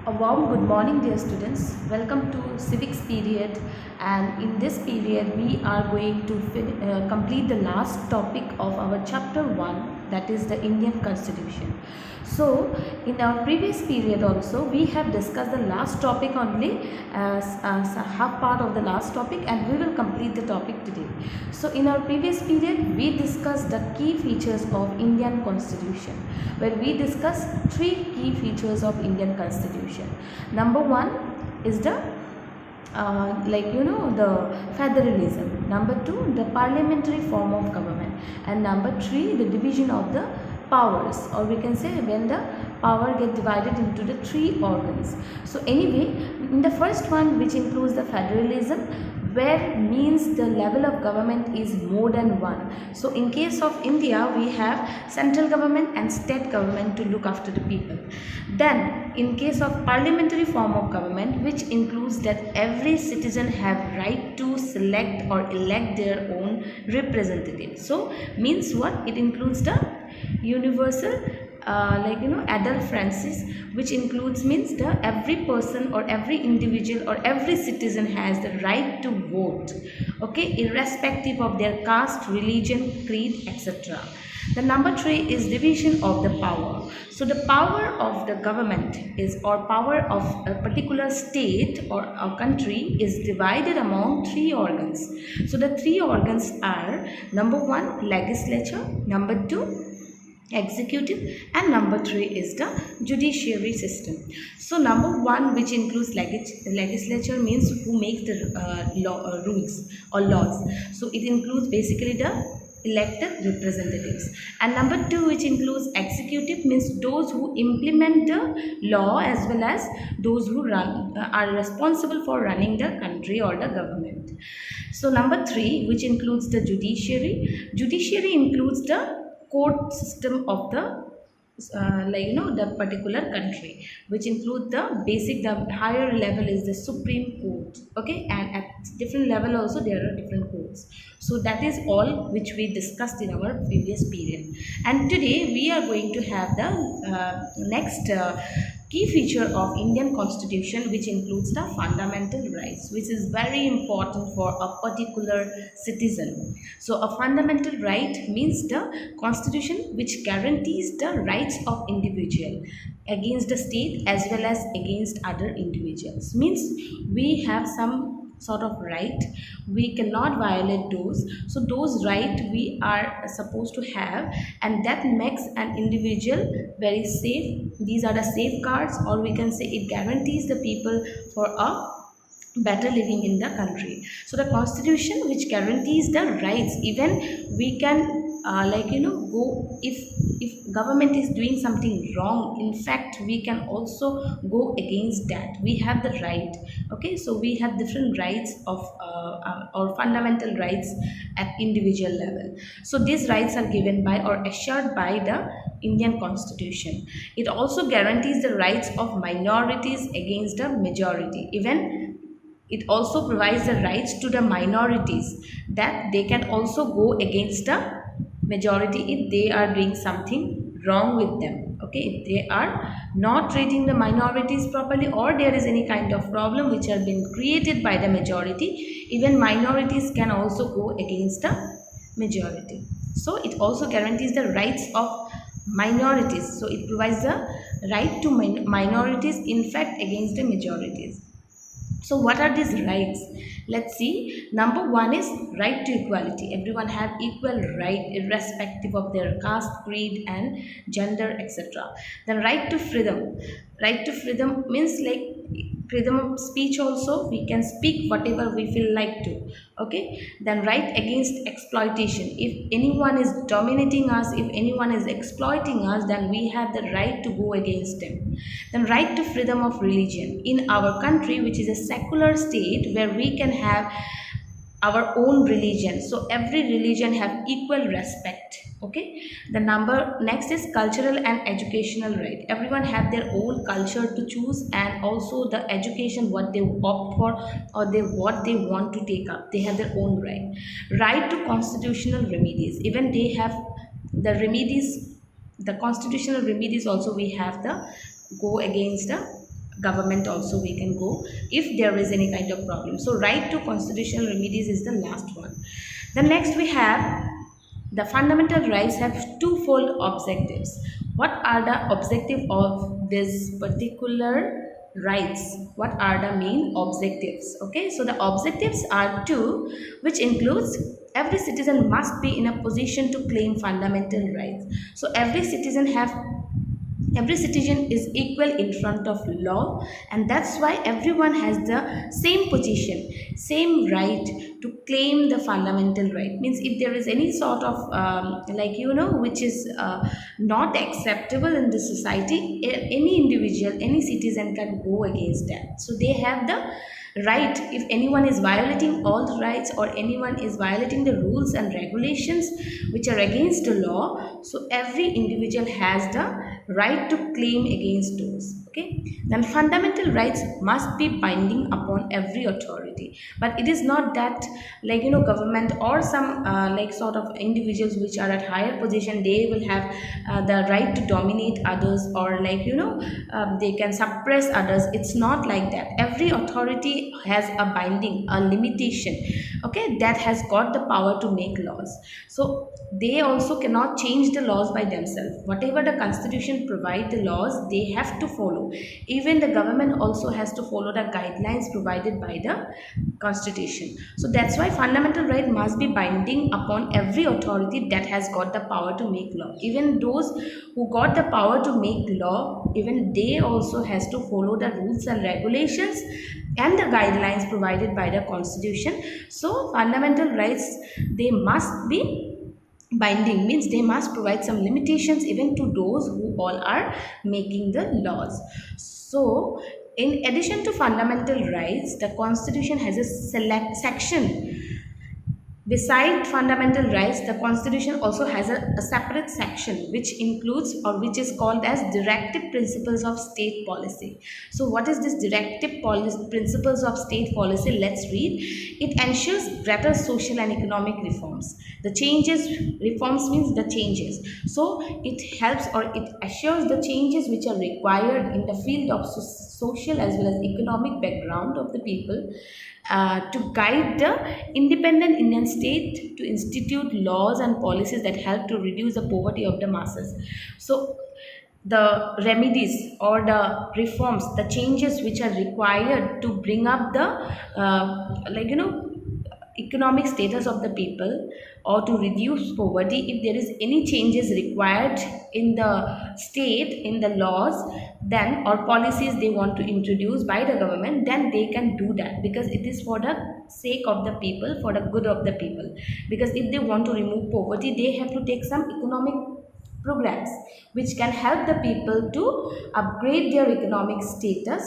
A warm good morning, dear students. Welcome to civics period, and in this period we are going to complete the last topic of our chapter 1, that is the Indian Constitution. So in our previous period also we have discussed the last topic only as a half part of the last topic, and we will complete the topic today. So in our previous period we discussed the key features of Indian Constitution, where we discussed three key features of Indian Constitution. Number one is the the federalism. Number two, the parliamentary form of government, and number three, the division of the powers, or we can say when the power get divided into the three organs. So anyway, in the first one, which includes the federalism, where means the level of government is more than one. So in case of India, we have central government and state government to look after the people. Then in case of parliamentary form of government, which includes that every citizen have right to select or elect their own representative. So means what? It includes the universal adult franchise, which includes means the every person or every individual or every citizen has the right to vote, okay, irrespective of their caste, religion, creed, etc. The number three is division of the power. So the power of the government is, or power of a particular state or a country is divided among three organs. So the three organs are: number one, legislature; number two, executive; and number three is the judiciary system. So number one, which includes legislature, means who makes the rules or laws. So it includes basically the elected representatives. And number two, which includes executive, means those who implement the law, as well as those who are responsible for running the country or the government. So number three, which includes the judiciary includes the court system of the the particular country, which include the higher level is the Supreme Court, okay, and at different level also there are different courts. So that is all which we discussed in our previous period, and today we are going to have the next key feature of Indian Constitution, which includes the fundamental rights, which is very important for a particular citizen. So a fundamental right means the constitution which guarantees the rights of individual against the state as well as against other individuals. Means we have some sort of right, we cannot violate those. So those right we are supposed to have, and that makes an individual very safe. These are the safeguards, or we can say it guarantees the people for a better living in the country. So the constitution which guarantees the rights, even we can go if government is doing something wrong, in fact we can also go against that. We have the right, okay. So we have different rights of or fundamental rights at individual level. So these rights are given by or assured by the Indian Constitution. It also guarantees the rights of minorities against the majority. Even it also provides the rights to the minorities, that they can also go against the majority if they are doing something wrong with them, okay. If they are not treating the minorities properly, or there is any kind of problem which have been created by the majority, even minorities can also go against the majority. So it also guarantees the rights of minorities. So it provides the right to minorities, in fact, against the majorities. So what are these rights? Let's see. Number one is right to equality. Everyone have equal right irrespective of their caste, creed, and gender, etc. Then right to freedom. Right to freedom means like freedom of speech also. We can speak whatever we feel like to, okay. Then right against exploitation. If anyone is dominating us, if anyone is exploiting us, then we have the right to go against them. Then right to freedom of religion. In our country, which is a secular state, where we can have our own religion, so every religion have equal respect, okay. The next is cultural and educational right. Everyone have their own culture to choose, and also the education what they opt for, or what they want to take up, they have their own right to constitutional remedies. Even they have the remedies, the constitutional remedies also. We have the go against the government also we can go if there is any kind of problem. So right to constitutional remedies is the last one. The next we have the fundamental rights have twofold objectives. What are the objective of this particular rights? What are the main objectives? Okay, so the objectives are two, which includes every citizen must be in a position to claim fundamental rights. So every citizen is equal in front of law, and that's why everyone has the same position, same right to claim the fundamental right. Means if there is any sort of which is not acceptable in the society, any individual, any citizen can go against that. So they have the right. If anyone is violating all the rights, or anyone is violating the rules and regulations which are against the law, so every individual has the right to claim against those. Okay, then fundamental rights must be binding upon every authority, but it is not that government or some sort of individuals which are at higher position, they will have the right to dominate others, or they can suppress others. It's not like that. Every authority has a binding, a limitation, okay, that has got the power to make laws. So they also cannot change the laws by themselves. Whatever the constitution provide the laws, they have to follow. Even the government also has to follow the guidelines provided by the constitution. So that's why fundamental right must be binding upon every authority that has got the power to make law. Even those who got the power to make law, even they also has to follow the rules and regulations and the guidelines provided by the constitution. So fundamental rights, they must be binding, means they must provide some limitations even to those who all are making the laws. So in addition to fundamental rights, the constitution has a select section. Beside fundamental rights, the constitution also has a separate section which includes, or which is called as directive principles of state policy. So what is this directive principles of state policy? Let's read. It ensures greater social and economic reforms. The changes, reforms means the changes. So it helps, or it assures the changes which are required in the field of social as well as economic background of the people, to guide the independent Indian state to institute laws and policies that help to reduce the poverty of the masses. So the remedies or the reforms, the changes which are required to bring up the economic status of the people, or to reduce poverty, if there is any changes required in the state, in the laws, then, or policies they want to introduce by the government, then they can do that, because it is for the sake of the people, for the good of the people. Because if they want to remove poverty, they have to take some economic programs which can help the people to upgrade their economic status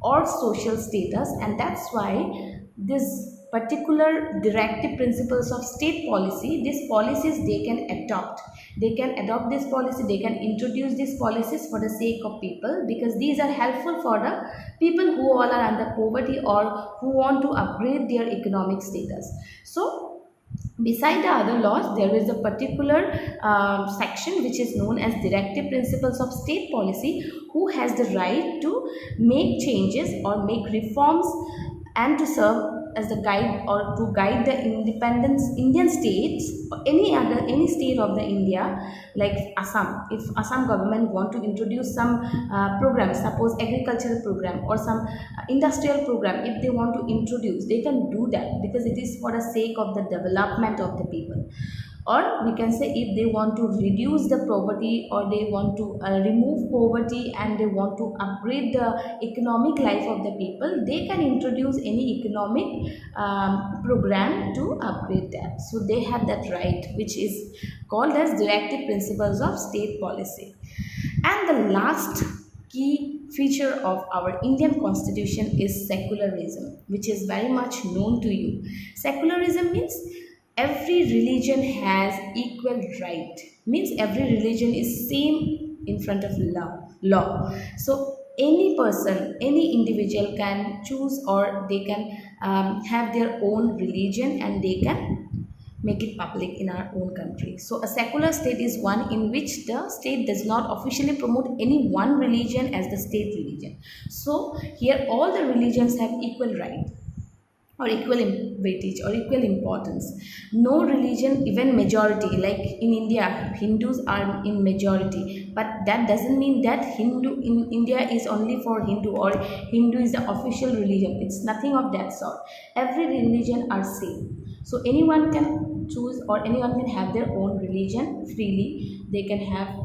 or social status. And that's why this particular directive principles of state policy, these policies they can adopt. They can adopt this policy, they can introduce these policies for the sake of people, because these are helpful for the people who all are under poverty or who want to upgrade their economic status. So beside the other laws, there is a particular section which is known as directive principles of state policy, who has the right to make changes or make reforms and to serve as the guide, or to guide the independence Indian states, or any state of the India, like Assam. If Assam government want to introduce some program, suppose agricultural program or some industrial program, if they want to introduce, they can do that, because it is for the sake of the development of the people. Or we can say, if they want to reduce the poverty, or they want to remove poverty, and they want to upgrade the economic life of the people, they can introduce any economic program to upgrade that. So they have that right, which is called as directive principles of state policy. And the last key feature of our Indian constitution is secularism, which is very much known to you. Secularism means every religion has equal right, means every religion is same in front of law. So any person, any individual can choose, or they can have their own religion, and they can make it public in our own country. So a secular state is one in which the state does not officially promote any one religion as the state religion. So here all the religions have equal right or equal weightage or equal importance. No religion, even majority, like in India Hindus are in majority, but that doesn't mean that Hindu in India is only for Hindu or Hindu is the official religion. It's nothing of that sort. Every religion are same, so anyone can choose or anyone can have their own religion freely. They can have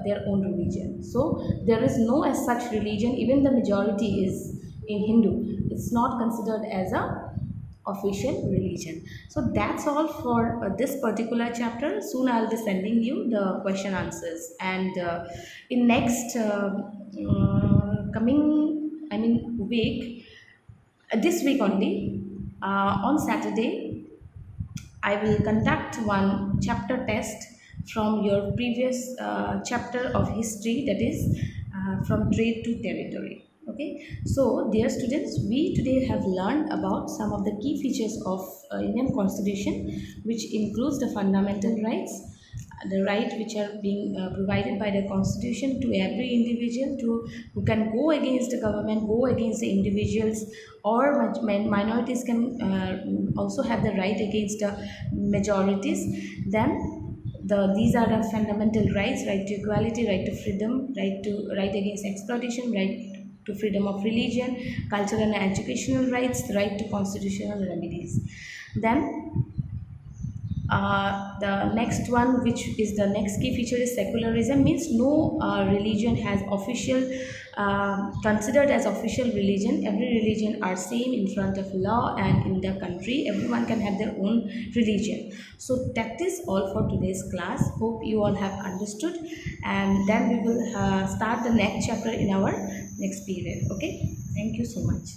their own religion. So there is no as such religion, even the majority is in Hindu, it's not considered as a official religion. So that's all for this particular chapter. Soon I'll be sending you the question answers, and in next coming week, this week only, on Saturday I will conduct one chapter test from your previous chapter of history, that is from trade to territory. Okay, so dear students, we today have learned about some of the key features of Indian Constitution, which includes the fundamental rights, the right which are being provided by the Constitution to every individual to who can go against the government, go against the individuals, or minorities can also have the right against the majorities. Then these are the fundamental rights: right to equality, right to freedom, right against exploitation, right to freedom of religion, cultural and educational rights, right to constitutional remedies. Then the next one, which is the next key feature, is secularism. Means no religion has official considered as official religion. Every religion are same in front of law, and in the country everyone can have their own religion. So that is all for today's class. Hope you all have understood, and then we will start the next chapter in our next period. Okay, thank you so much.